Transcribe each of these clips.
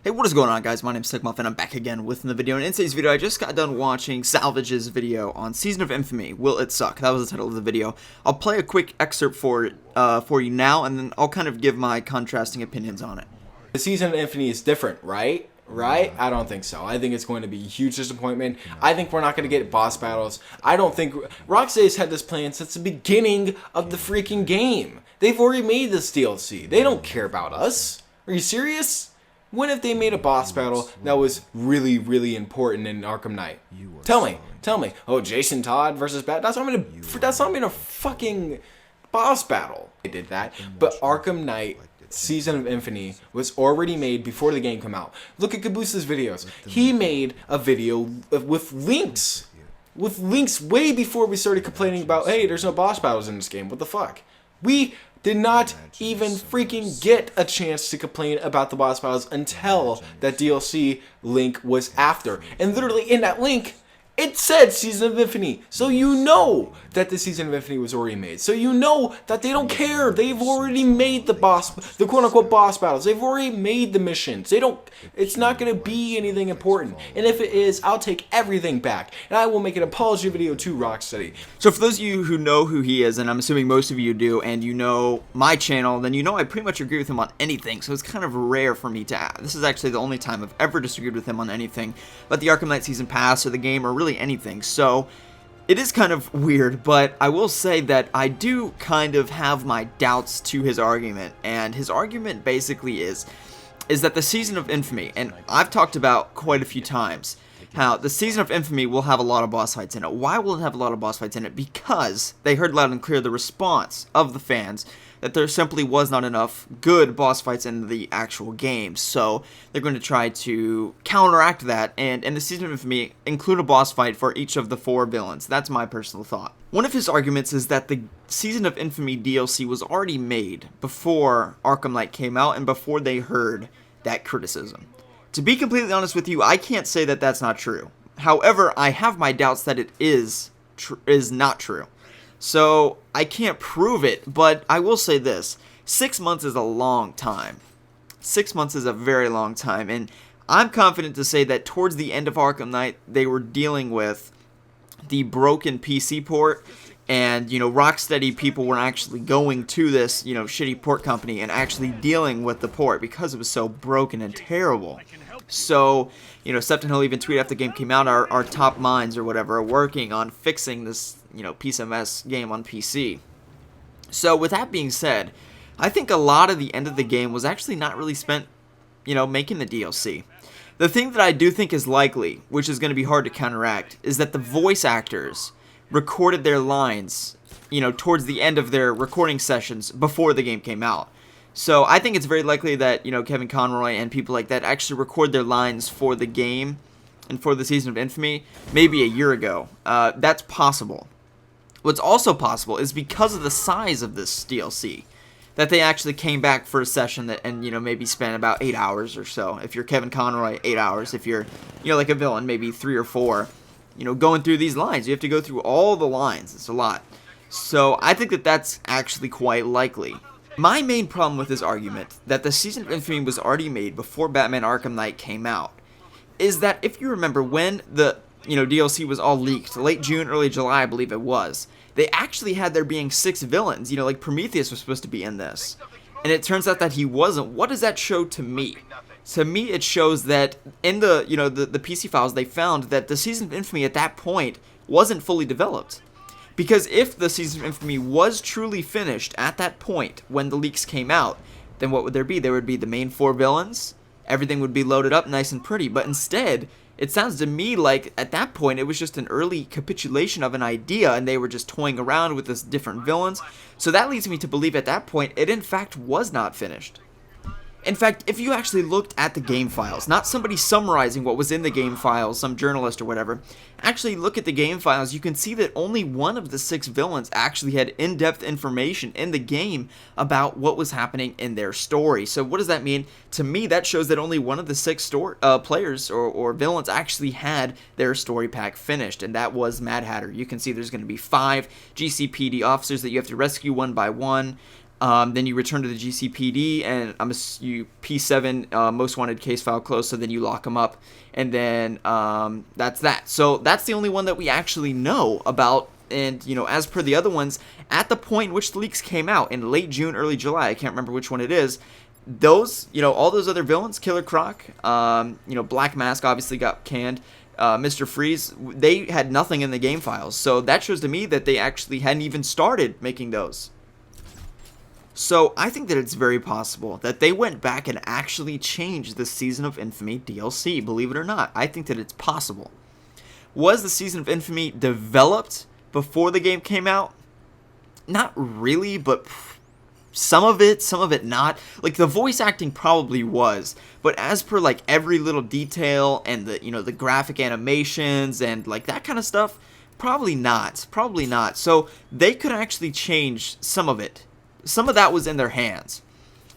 Hey, what is going on, guys? My name is Slcmof, and I'm back again with the video. And in today's video, I just got done watching Salvage's video on Season of Infamy. Will it suck? That was the title of the video. I'll play a quick excerpt for you now, and then I'll kind of give my contrasting opinions on it. The Season of Infamy is different, right? Right? I don't think so. I think it's going to be a huge disappointment. I think we're not going to get boss battles. I don't think... Rocksteady's had this plan since the beginning of the freaking game. They've already made this DLC. They don't care about us. Are you serious? When if they made a boss battle that was really, really important in Arkham Knight? Tell me. Oh, Jason Todd versus Bat. That's not even a fucking boss battle. They did that, but Arkham Knight Season of Infamy was already made before the game came out. Look at Cabooses' videos. He made a video with links way before we started complaining about, hey, there's no boss battles in this game. What the fuck? We did not even freaking get a chance to complain about the boss battles until that DLC link was after. And literally in that link, it said Season of Infamy. So you know that the Season of Infamy was already made. So you know that they don't care. They've already made the quote-unquote boss battles. They've already made the missions. It's not going to be anything important. And if it is, I'll take everything back. And I will make an apology video to Rocksteady. So for those of you who know who he is, and I'm assuming most of you do, and you know my channel, then you know I pretty much agree with him on anything. So it's kind of rare for me to add. This is actually the only time I've ever disagreed with him on anything. But the Arkham Knight Season Pass or the game or really anything. So it is kind of weird, but I will say that I do kind of have my doubts to his argument, and his argument basically is that the Season of Infamy, and I've talked about quite a few times how the Season of Infamy will have a lot of boss fights in it. Why will it have a lot of boss fights in it? Because they heard loud and clear the response of the fans that there simply was not enough good boss fights in the actual game. So they're going to try to counteract that, and in the Season of Infamy, include a boss fight for each of the 4 villains. That's my personal thought. One of his arguments is that the Season of Infamy DLC was already made before Arkham Knight came out and before they heard that criticism. To be completely honest with you, I can't say that that's not true. However, I have my doubts that it is not true. So I can't prove it, but I will say this. 6 months is a long time. 6 months is a very long time, and I'm confident to say that towards the end of Arkham Knight, they were dealing with the broken PC port, and, Rocksteady people were actually going to this, shitty port company and actually dealing with the port because it was so broken and terrible. So, Septon Hill even tweeted after the game came out, our top minds or whatever are working on fixing this, piece of mess game on PC. So, with that being said, I think a lot of the end of the game was actually not really spent, making the DLC. The thing that I do think is likely, which is going to be hard to counteract, is that the voice actors recorded their lines, towards the end of their recording sessions before the game came out. So I think it's very likely that, Kevin Conroy and people like that actually record their lines for the game and for the Season of Infamy maybe a year ago. That's possible. What's also possible is because of the size of this DLC, that they actually came back for a session and maybe spent about 8 hours or so. If you're Kevin Conroy, 8 hours. If you're, like a villain, maybe 3 or 4. Going through these lines. You have to go through all the lines. It's a lot. So I think that that's actually quite likely. My main problem with this argument, that the Season of Infamy was already made before Batman Arkham Knight came out, is that if you remember when the DLC was all leaked, late June, early July, I believe it was, they actually had there being 6 villains. Like Prometheus was supposed to be in this. And it turns out that he wasn't. What does that show to me? To me, it shows that in the PC files, they found that the Season of Infamy at that point wasn't fully developed. Because if the Season of Infamy was truly finished at that point when the leaks came out, then what would there be? There would be the main 4 villains. Everything would be loaded up nice and pretty. But instead, it sounds to me like at that point it was just an early capitulation of an idea and they were just toying around with this different villains. So that leads me to believe at that point it in fact was not finished. In fact, if you actually looked at the game files, not somebody summarizing what was in the game files, some journalist or whatever, actually look at the game files, you can see that only one of the 6 villains actually had in-depth information in the game about what was happening in their story. So what does that mean? To me, that shows that only one of the 6 players or villains actually had their story pack finished, and that was Mad Hatter. You can see there's going to be 5 GCPD officers that you have to rescue one by one. Then you return to the GCPD, and you P7 most wanted case file closed. So then you lock them up, and then that's that. So that's the only one that we actually know about. And as per the other ones, at the point in which the leaks came out in late June, early July, I can't remember which one it is. Those, all those other villains, Killer Croc, Black Mask obviously got canned. Mr. Freeze, they had nothing in the game files. So that shows to me that they actually hadn't even started making those. So I think that it's very possible that they went back and actually changed the Season of Infamy DLC, believe it or not. I think that it's possible. Was the Season of Infamy developed before the game came out? Not really, but some of it not. Like, the voice acting probably was, but as per like every little detail and the the graphic animations and like that kind of stuff, probably not. So they could actually change some of it. Some of that was in their hands.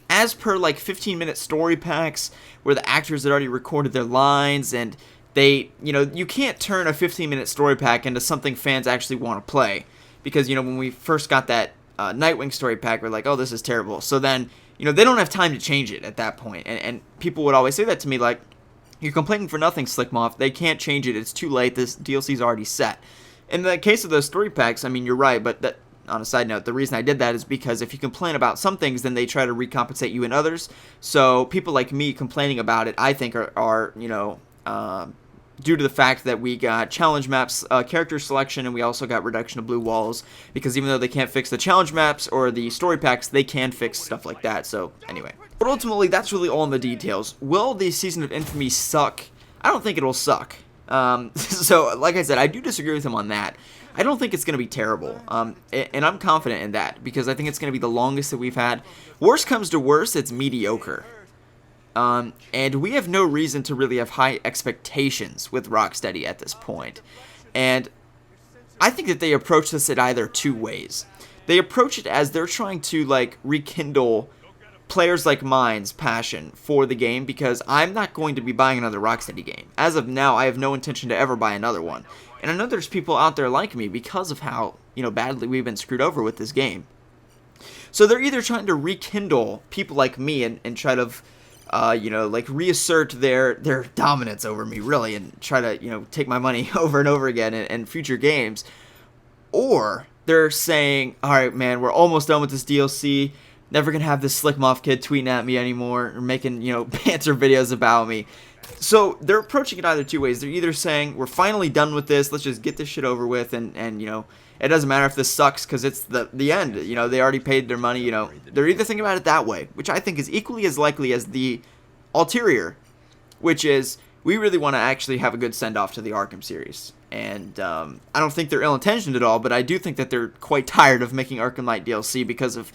As per like 15-minute story packs where the actors had already recorded their lines, and they, you can't turn a 15-minute story pack into something fans actually want to play. Because, when we first got that Nightwing story pack, we're like, oh, this is terrible. So then, they don't have time to change it at that point. And people would always say that to me, like, you're complaining for nothing, Slcmof. They can't change it. It's too late. This DLC's already set. In the case of those story packs, I mean, you're right, but that, on a side note, the reason I did that is because if you complain about some things, then they try to recompensate you in others. So people like me complaining about it, I think, are due to the fact that we got challenge maps, character selection, and we also got reduction of blue walls. Because even though they can't fix the challenge maps or the story packs, they can fix stuff like that. So anyway, but ultimately, that's really all in the details. Will the Season of Infamy suck? I don't think it will suck. So like I said, I do disagree with him on that. I don't think it's going to be terrible, and I'm confident in that, because I think it's going to be the longest that we've had. Worst comes to worst, it's mediocre. And we have no reason to really have high expectations with Rocksteady at this point. And I think that they approach this in either two ways. They approach it as they're trying to, like, rekindle players like mine's passion for the game, because I'm not going to be buying another Rocksteady game. As of now, I have no intention to ever buy another one. And I know there's people out there like me because of how, badly we've been screwed over with this game. So they're either trying to rekindle people like me and try to, like reassert their dominance over me, really, and try to, take my money over and over again in future games. Or they're saying, all right, man, we're almost done with this DLC. Never gonna have this Slcmof kid tweeting at me anymore or making, banter videos about me. So they're approaching it either two ways. They're either saying, we're finally done with this, let's just get this shit over with, and it doesn't matter if this sucks because it's the end. They already paid their money. They're either thinking about it that way, which I think is equally as likely as the ulterior, which is we really want to actually have a good send-off to the Arkham series. And I don't think they're ill-intentioned at all, but I do think that they're quite tired of making Arkham Knight DLC because of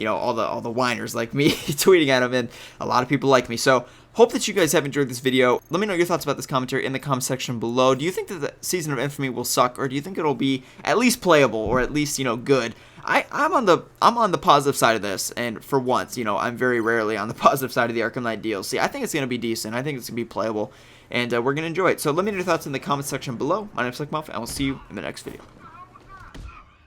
all the whiners like me tweeting at them, and a lot of people like me. So hope that you guys have enjoyed this video. Let me know your thoughts about this commentary in the comment section below. Do you think that the Season of Infamy will suck, or do you think it'll be at least playable, or at least good? I'm on the positive side of this, and for once, I'm very rarely on the positive side of the Arkham Knight DLC. I think it's gonna be decent. I think it's gonna be playable, and we're gonna enjoy it. So let me know your thoughts in the comment section below. My name's Slikmof, and we'll see you in the next video.